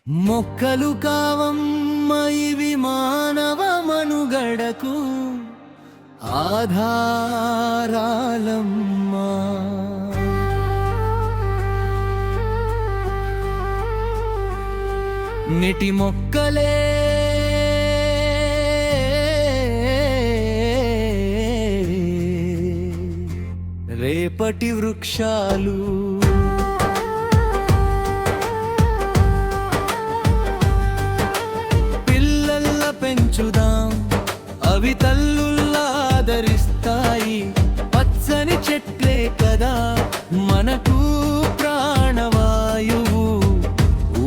మొక్కలు కావమ్మ ఇవి మానవ మనుగడకు ఆధారాలమ్మా. నిటి మొక్కలే రేపటి వృక్షాలు. పిల్లల్లా పెంచుదాం, అవి తల్లుల్లా ఆదరిస్తాయి. పచ్చని చెట్లే కదా మనకు ప్రాణవాయువు.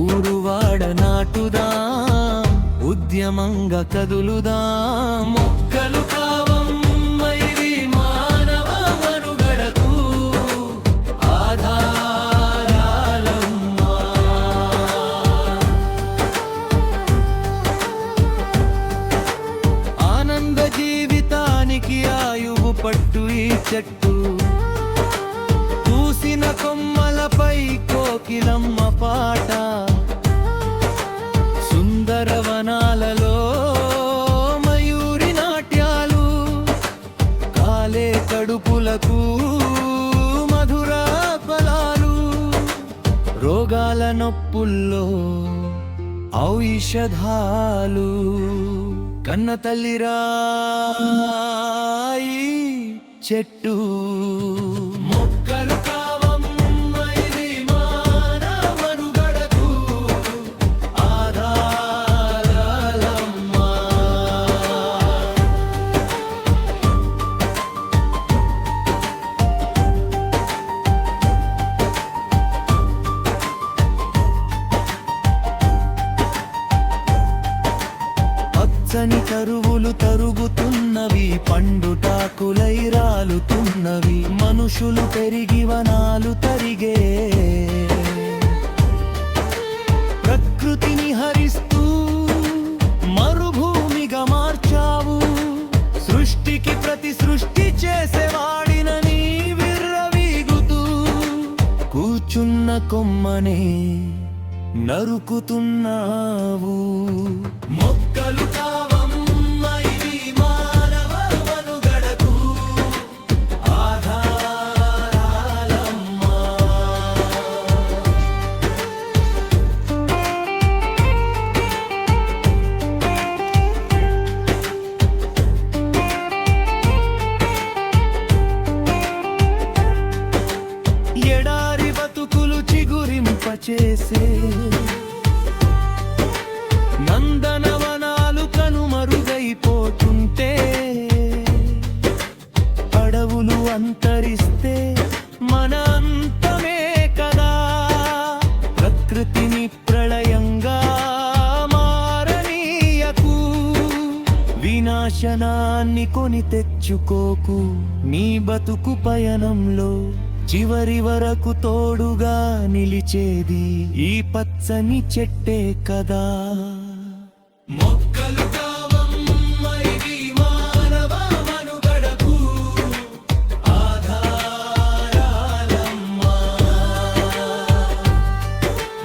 ఊరువాడ నాటుదాం, ఉద్యమంగా కదులుదాం. మొక్కలు కావమ్మ ఇవి మానవ మనుగడకు ఆధారాలమ్మా. ఆనంద జీవితానికి ఆయువు పట్టు ఈ చెట్టు. పూసిన కొమ్మలపై కోకిలమ్మ పాట. సుందరవనాలలో మయూరి నాట్యాలు. కాలే కడుపులకు మధుర ఫలాలు. రోగాల నొప్పుల్లో ఔషధాలు. కన్న తల్లిరాయి చెట్టు. మొక్కలు కావమ్మ ఇది మానవ మనుగడకు ఆధారాలమ్మా. పచ్చని తరువులు తరుగుతున్నవి, పండుటాకులై రాలుతున్నవి. మనుషులు పెరిగి వనాలు తరిగే. ప్రకృతిని హరిస్తూ మరుభూమిగా మార్చావు. సృష్టికి ప్రతి సృష్టి చేసేవాడినని విర్రవీగుతూ కూర్చున్న కొమ్మనే నరుకుతున్నావు. మొక్కలు కావమ్మ ఇవి మానవ మనుగడకు ఆధారాలమ్మా. ఎడారి బతుకులు చిగురింపచేసే నందనవనాలు కనుమరుగైపోతుంటే. అడవులు అంతరిస్తే మన అంతమే కదా. ప్రకృతిని ప్రళయంగా మారనీయకు. వినాశనాన్ని కొని తెచ్చుకోకు. నీ బతుకు పయనంలో చివరి వరకు తోడుగా నిలిచేది ఈ పచ్చని చెట్టే కదా. మొక్కలు కావమ్మ ఇవి మానవ మనుగడకు ఆధారాలమ్మా.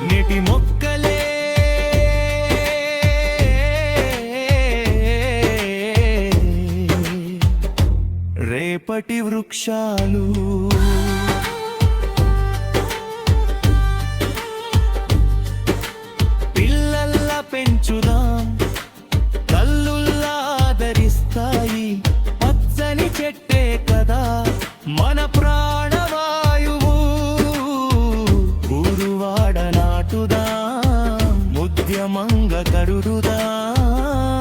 నిటి మొక్కలే రేపటి వృక్షాలు. పెంచుదాం, తల్లుల్లా ఆదరిస్తాయి. పచ్చని చెట్టే కదా మన ప్రాణవాయువు. ఊరువాడ నాటుదాం, ఉద్యమంగా కరుడుదాం.